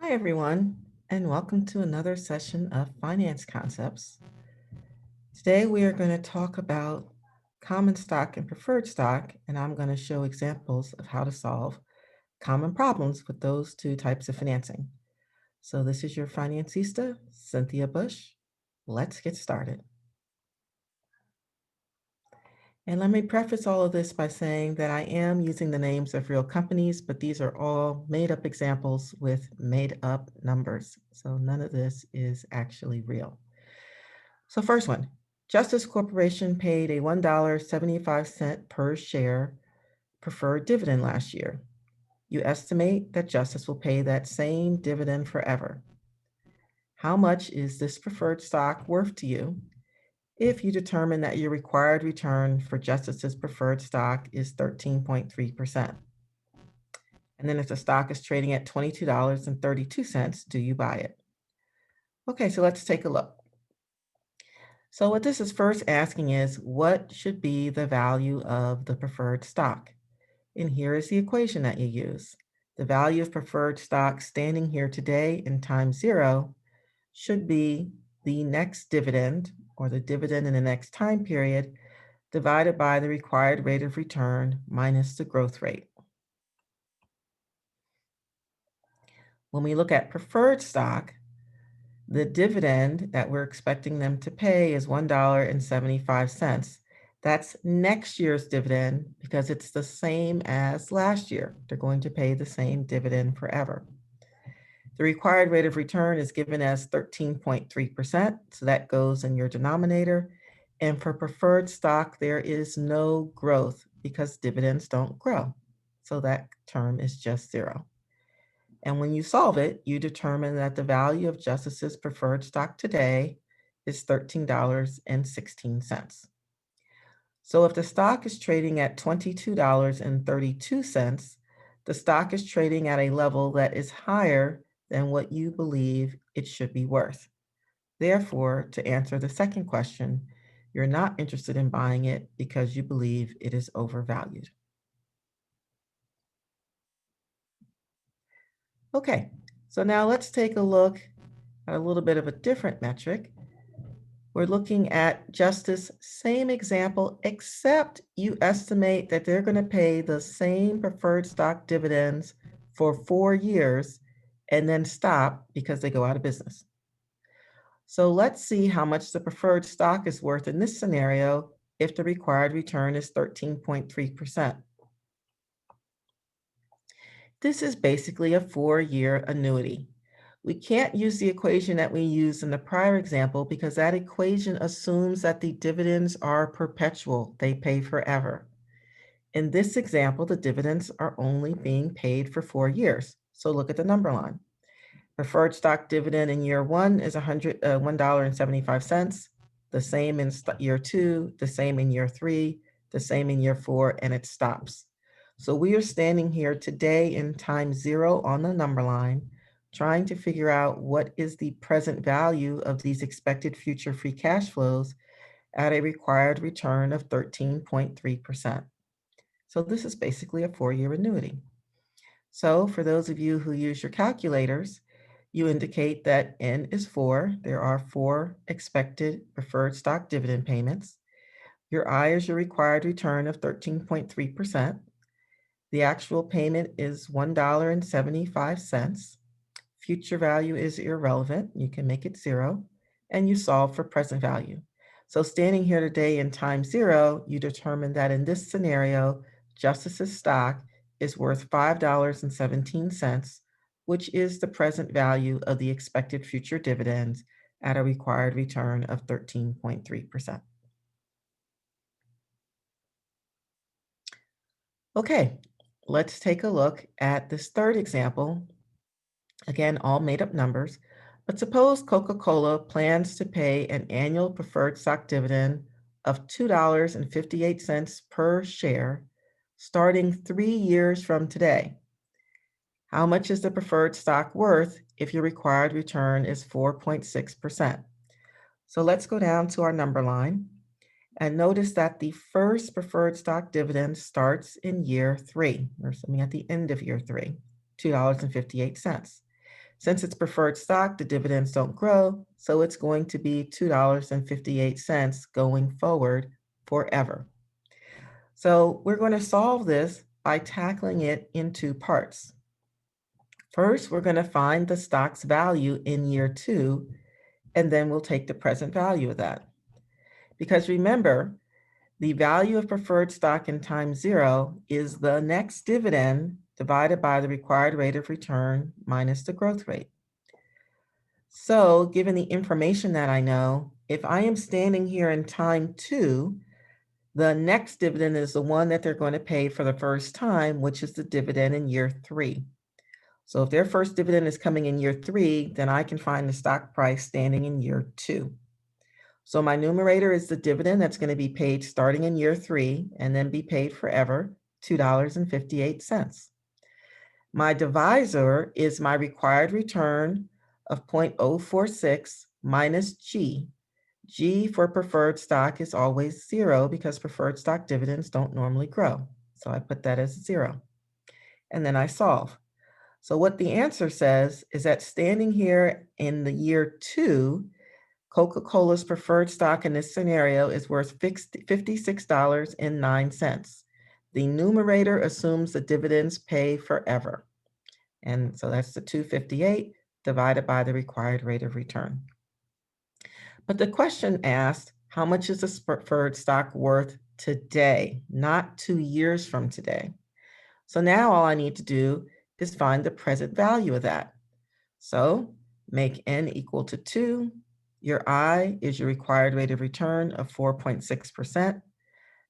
Hi, everyone, and welcome to another session of Finance Concepts. Today, we are going to talk about common stock and preferred stock, and I'm going to show examples of how to solve common problems with those two types of financing. So this is your Finance-ista, Cynthia Bush. Let's get started. And let me preface all of this by saying that I am using the names of real companies, but these are all made-up examples with made-up numbers. So none of this is actually real. So first one, Justice Corporation paid a $1.75 per share preferred dividend last year. You estimate that Justice will pay that same dividend forever. How much is this preferred stock worth to you if you determine that your required return for Justice's preferred stock is 13.3%? And then if the stock is trading at $22.32, do you buy it? Okay, so let's take a look. So what this is first asking is, what should be the value of the preferred stock? And here is the equation that you use. The value of preferred stock standing here today in time zero should be the next dividend, or the dividend in the next time period, divided by the required rate of return minus the growth rate. When we look at preferred stock, the dividend that we're expecting them to pay is $1.75. That's next year's dividend because it's the same as last year. They're going to pay the same dividend forever. The required rate of return is given as 13.3%, so that goes in your denominator. And for preferred stock, there is no growth because dividends don't grow. So that term is just zero. And when you solve it, you determine that the value of Justice's preferred stock today is $13.16. So if the stock is trading at $22.32, the stock is trading at a level that is higher than what you believe it should be worth. Therefore, to answer the second question, you're not interested in buying it because you believe it is overvalued. Okay, so now let's take a look at a little bit of a different metric. We're looking at Justice, same example, except you estimate that they're going to pay the same preferred stock dividends for 4 years and then stop because they go out of business. So let's see how much the preferred stock is worth in this scenario if the required return is 13.3%. This is basically a 4-year annuity. We can't use the equation that we used in the prior example because that equation assumes that the dividends are perpetual. They pay forever. In this example, the dividends are only being paid for 4 years. So look at the number line. Preferred stock dividend in year one is $1.75. The same in year two, the same in year three, the same in year four, and it stops. So we are standing here today in time zero on the number line, trying to figure out what is the present value of these expected future free cash flows at a required return of 13.3%. So this is basically a 4-year annuity. So for those of you who use your calculators, you indicate that N is 4. There are 4 expected preferred stock dividend payments. Your I is your required return of 13.3%. The actual payment is $1.75. Future value is irrelevant. You can make it 0. And you solve for present value. So standing here today in time 0, you determine that in this scenario, Justice's stock is worth $5.17, which is the present value of the expected future dividends at a required return of 13.3%. Okay, let's take a look at this third example. Again, all made up numbers, but suppose Coca-Cola plans to pay an annual preferred stock dividend of $2.58 per share starting 3 years from today. How much is the preferred stock worth if your required return is 4.6%? So let's go down to our number line and notice that the first preferred stock dividend starts in year 3. We're assuming at the end of year 3, $2.58. Since it's preferred stock, the dividends don't grow, so it's going to be $2.58 going forward forever. So we're going to solve this by tackling it in two parts. First, we're going to find the stock's value in year 2, and then we'll take the present value of that. Because remember, the value of preferred stock in time 0 is the next dividend divided by the required rate of return minus the growth rate. So given the information that I know, if I am standing here in time 2, the next dividend is the one that they're going to pay for the first time, which is the dividend in year 3. So if their first dividend is coming in year 3, then I can find the stock price standing in year 2. So my numerator is the dividend that's going to be paid starting in year 3 and then be paid forever, $2.58. My divisor is my required return of 0.046 minus G. G for preferred stock is always 0 because preferred stock dividends don't normally grow. So I put that as 0. And then I solve. So what the answer says is that standing here in the year 2, Coca-Cola's preferred stock in this scenario is worth $56.09. The numerator assumes the dividends pay forever. And so that's the 258 divided by the required rate of return. But the question asked, how much is the preferred stock worth today, not 2 years from today? So now all I need to do is find the present value of that. So make n equal to 2. Your I is your required rate of return of 4.6%.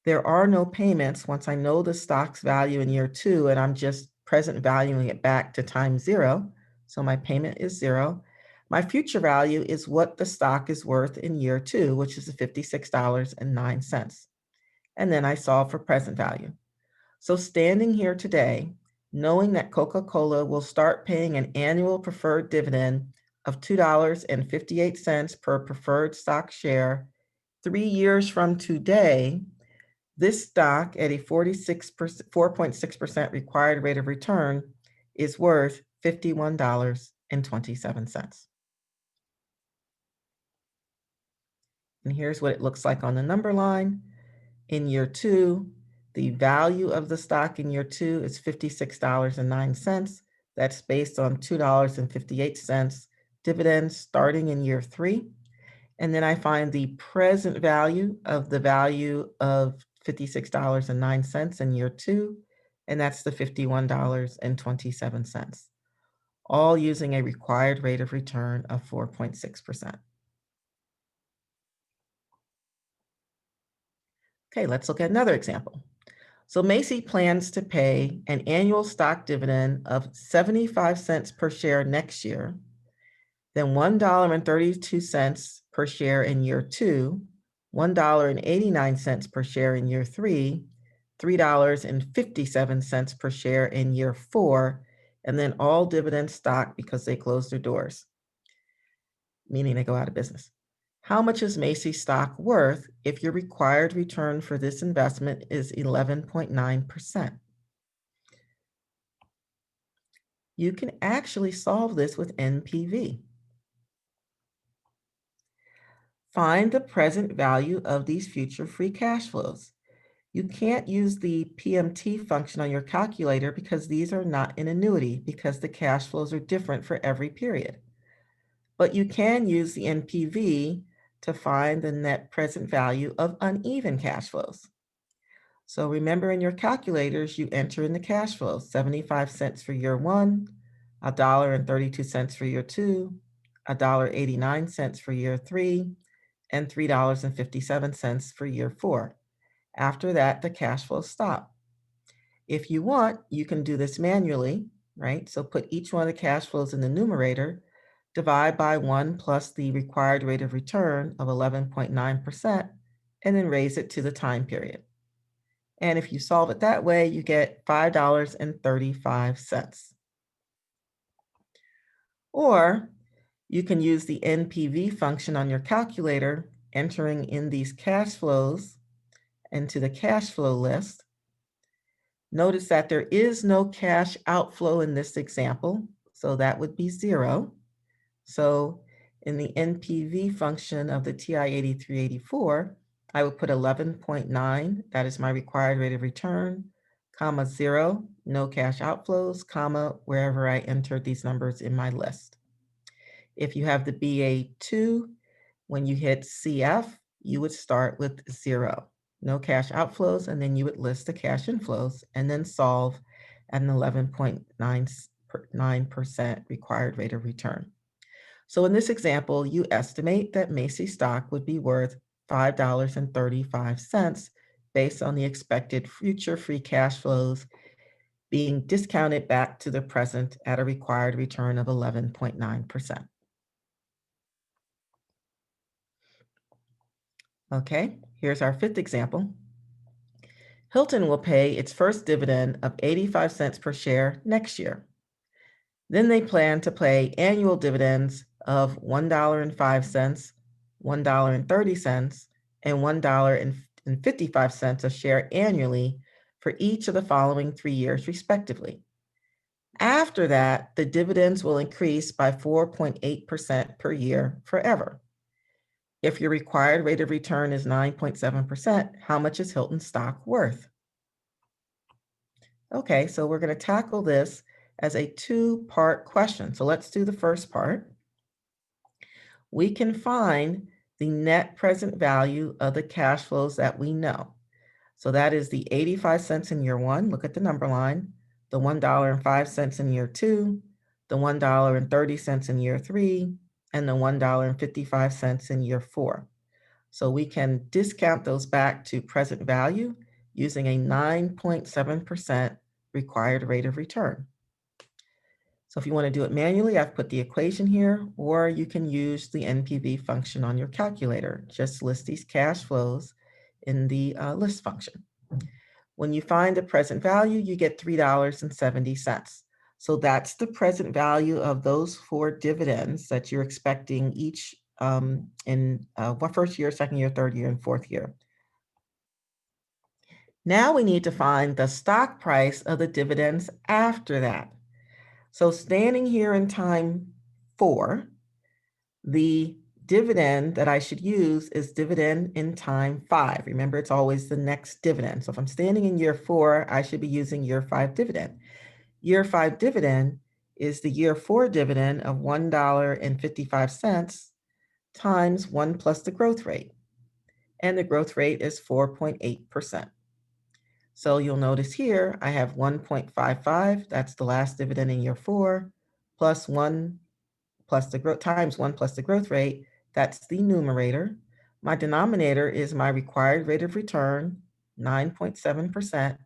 There are no payments once I know the stock's value in year 2, and I'm just present valuing it back to time 0. So my payment is 0. My future value is what the stock is worth in year 2, which is $56.09. And then I solve for present value. So standing here today, knowing that Coca-Cola will start paying an annual preferred dividend of $2.58 per preferred stock share 3 years from today, this stock at a 4.6% required rate of return is worth $51.27. And here's what it looks like on the number line. In year 2, the value of the stock in year 2 is $56.09. That's based on $2.58 dividends starting in year 3. And then I find the present value of the value of $56.09 in year 2, and that's the $51.27, all using a required rate of return of 4.6%. Okay, let's look at another example. So Macy plans to pay an annual stock dividend of 75 cents per share next year, then $1.32 per share in year 2, $1.89 per share in year 3, $3.57 per share in year 4, and then all dividend stock because they close their doors, meaning they go out of business. How much is Macy's stock worth if your required return for this investment is 11.9%? You can actually solve this with NPV. Find the present value of these future free cash flows. You can't use the PMT function on your calculator because these are not an annuity because the cash flows are different for every period. But you can use the NPV to find the net present value of uneven cash flows. So remember in your calculators, you enter in the cash flows, 75 cents for year 1, $1.32 for year 2, $1.89 for year 3, and $3.57 for year 4. After that, the cash flows stop. If you want, you can do this manually, right? So put each one of the cash flows in the numerator, divide by 1 plus the required rate of return of 11.9%, and then raise it to the time period. And if you solve it that way, you get $5.35. Or you can use the NPV function on your calculator, entering in these cash flows into the cash flow list. Notice that there is no cash outflow in this example, so that would be 0. So in the NPV function of the TI 8384, I would put 11.9, that is my required rate of return, comma 0, no cash outflows, comma, wherever I entered these numbers in my list. If you have the BA2, when you hit CF, you would start with 0, no cash outflows, and then you would list the cash inflows and then solve at an 11.99% required rate of return. So in this example, you estimate that Macy's stock would be worth $5.35 based on the expected future free cash flows being discounted back to the present at a required return of 11.9%. Okay, here's our fifth example. Hilton will pay its first dividend of 85 cents per share next year. Then they plan to pay annual dividends of $1.05, $1.30, and $1.55 a share annually for each of the following 3 years, respectively. After that, the dividends will increase by 4.8% per year forever. If your required rate of return is 9.7%, how much is Hilton stock worth? Okay, so we're going to tackle this as a two-part question. So let's do the first part. We can find the net present value of the cash flows that we know. So that is the 85 cents in year 1, look at the number line, the $1.05 in year 2, the $1.30 in year 3, and the $1.55 in year 4. So we can discount those back to present value using a 9.7% required rate of return. So if you want to do it manually, I've put the equation here, or you can use the NPV function on your calculator. Just list these cash flows in the list function. When you find the present value, you get $3.70. So that's the present value of those 4 dividends that you're expecting each in first year, second year, third year, and fourth year. Now we need to find the stock price of the dividends after that. So standing here in time 4, the dividend that I should use is dividend in time 5. Remember, it's always the next dividend. So if I'm standing in year 4, I should be using year 5 dividend. Year 5 dividend is the year 4 dividend of $1.55 times 1 plus the growth rate. And the growth rate is 4.8%. So you'll notice here, I have 1.55, that's the last dividend in year 4, plus 1 plus the growth times 1 plus the growth rate, that's the numerator. My denominator is my required rate of return, 9.7%,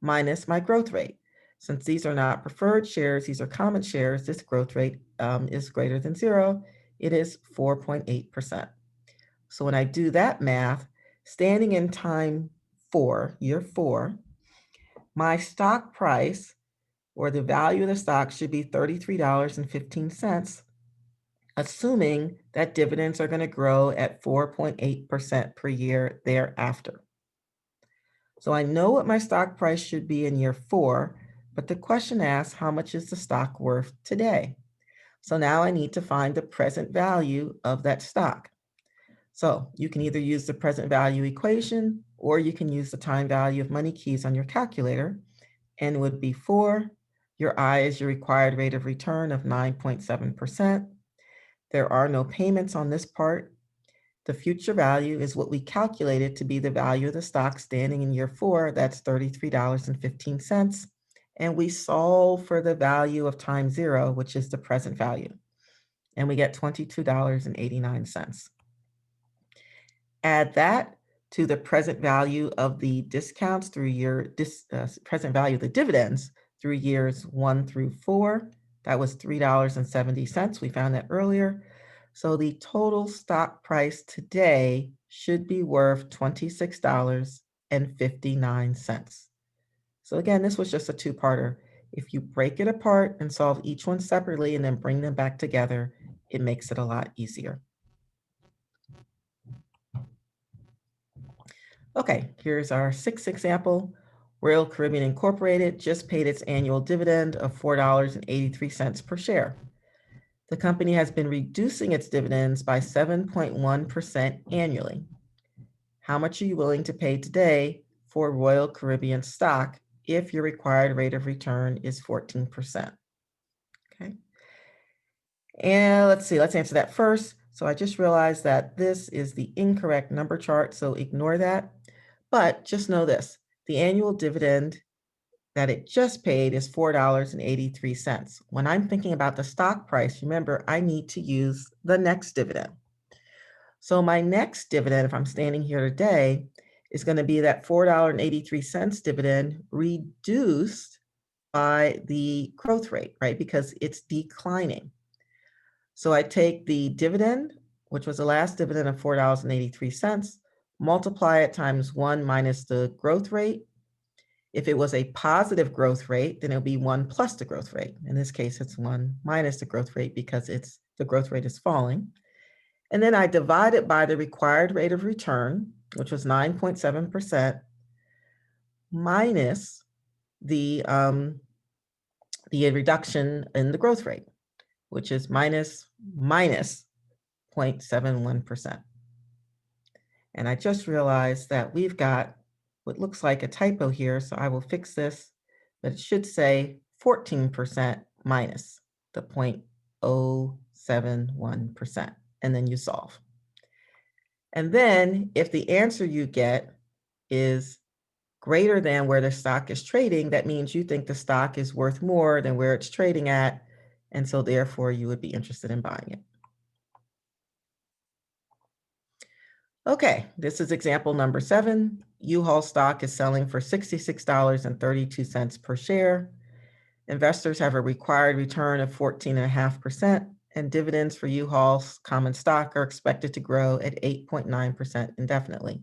minus my growth rate. Since these are not preferred shares, these are common shares, this growth rate is greater than 0. It is 4.8%. So when I do that math, standing in time 4, year 4, my stock price, or the value of the stock, should be $33.15, assuming that dividends are going to grow at 4.8% per year thereafter. So I know what my stock price should be in year 4, but the question asks, how much is the stock worth today? So now I need to find the present value of that stock. So you can either use the present value equation, or you can use the time value of money keys on your calculator. N would be 4. Your I is your required rate of return of 9.7%. There are no payments on this part. The future value is what we calculated to be the value of the stock standing in year 4. That's $33.15. And we solve for the value of time 0, which is the present value. And we get $22.89. Add that to the present value of the discounts through present value of the dividends through years 1 through 4. That was $3.70. We found that earlier. So the total stock price today should be worth $26.59. So again, this was just a two-parter. If you break it apart and solve each one separately and then bring them back together, it makes it a lot easier. Okay, here's our 6th example. Royal Caribbean Incorporated just paid its annual dividend of $4.83 per share. The company has been reducing its dividends by 7.1% annually. How much are you willing to pay today for Royal Caribbean stock if your required rate of return is 14%? Okay. And let's answer that first. So I just realized that this is the incorrect number chart, so ignore that. But just know this, the annual dividend that it just paid is $4.83. When I'm thinking about the stock price, remember, I need to use the next dividend. So my next dividend, if I'm standing here today, is going to be that $4.83 dividend reduced by the growth rate, right? Because it's declining. So I take the dividend, which was the last dividend of $4.83, multiply it times 1 minus the growth rate. If it was a positive growth rate, then it'll be 1 plus the growth rate. In this case, it's 1 minus the growth rate because the growth rate is falling. And then I divide it by the required rate of return, which was 9.7%, minus the reduction in the growth rate, which is minus 0.71%. And I just realized that we've got what looks like a typo here, so I will fix this, but it should say 14% minus the 0.071%, and then you solve. And then if the answer you get is greater than where the stock is trading, that means you think the stock is worth more than where it's trading at, and so therefore you would be interested in buying it. Okay, this is example number 7. U-Haul stock is selling for $66.32 per share. Investors have a required return of 14.5%, and dividends for U-Haul's common stock are expected to grow at 8.9% indefinitely.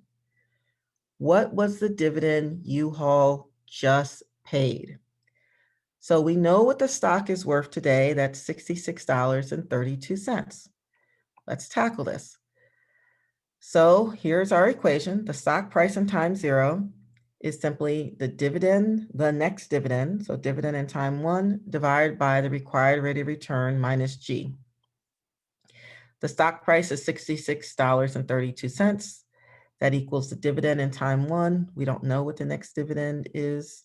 What was the dividend U-Haul just paid? So we know what the stock is worth today. That's $66.32. Let's tackle this. So here's our equation. The stock price in time 0 is simply the dividend, the next dividend, so dividend in time 1 divided by the required rate of return minus G. The stock price is $66.32. That equals the dividend in time 1. We don't know what the next dividend is.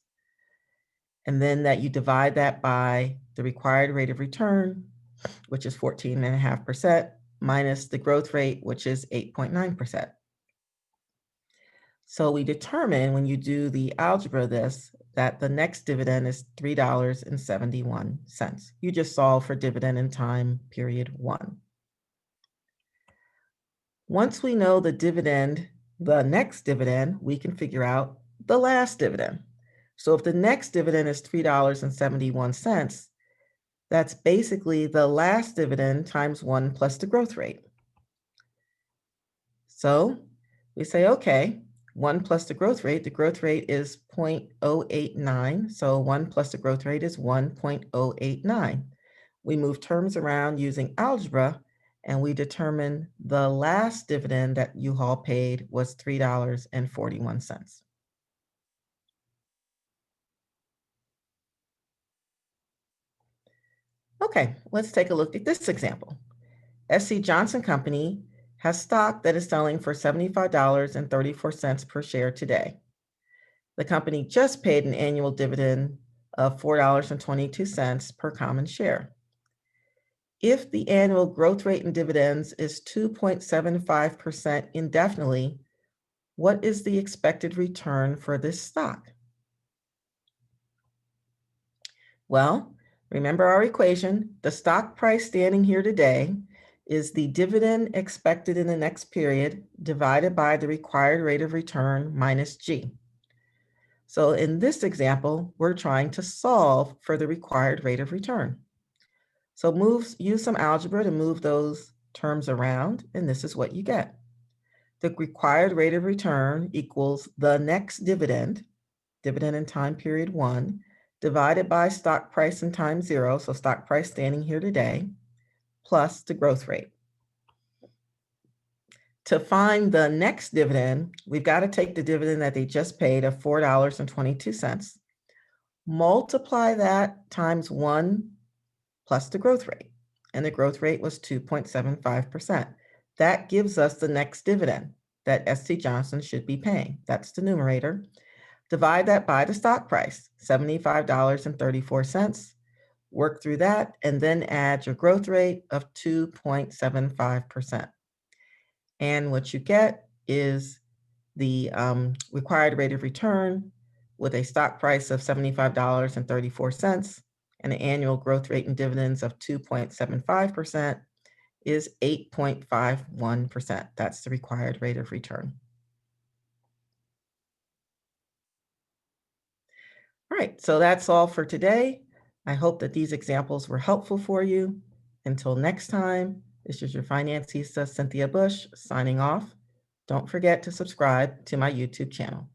And then that you divide that by the required rate of return, which is 14.5%, minus the growth rate, which is 8.9%. So we determine when you do the algebra this, that the next dividend is $3.71. You just solve for dividend in time period 1. Once we know the dividend, the next dividend, we can figure out the last dividend. So if the next dividend is $3.71, that's basically the last dividend times 1 plus the growth rate. So we say, okay, 1 plus the growth rate is 0.089. So 1 plus the growth rate is 1.089. We move terms around using algebra, and we determine the last dividend that U-Haul paid was $3.41. Okay, let's take a look at this example. SC Johnson Company has stock that is selling for $75.34 per share today. The company just paid an annual dividend of $4.22 per common share. If the annual growth rate in dividends is 2.75% indefinitely, what is the expected return for this stock? Well, remember our equation. The stock price standing here today is the dividend expected in the next period divided by the required rate of return minus G. So in this example, we're trying to solve for the required rate of return. So use some algebra to move those terms around, and this is what you get. The required rate of return equals the next dividend in time period 1, divided by stock price in time 0, so stock price standing here today, plus the growth rate. To find the next dividend, we've got to take the dividend that they just paid of $4.22, multiply that times 1 plus the growth rate, and the growth rate was 2.75%. That gives us the next dividend that SC Johnson should be paying. That's the numerator. Divide that by the stock price, $75.34. Work through that, and then add your growth rate of 2.75%. And what you get is the required rate of return with a stock price of $75.34 and an annual growth rate in dividends of 2.75% is 8.51%. That's the required rate of return. All right, so that's all for today. I hope that these examples were helpful for you. Until next time, this is your Finance-ista Cynthia Bush signing off. Don't forget to subscribe to my YouTube channel.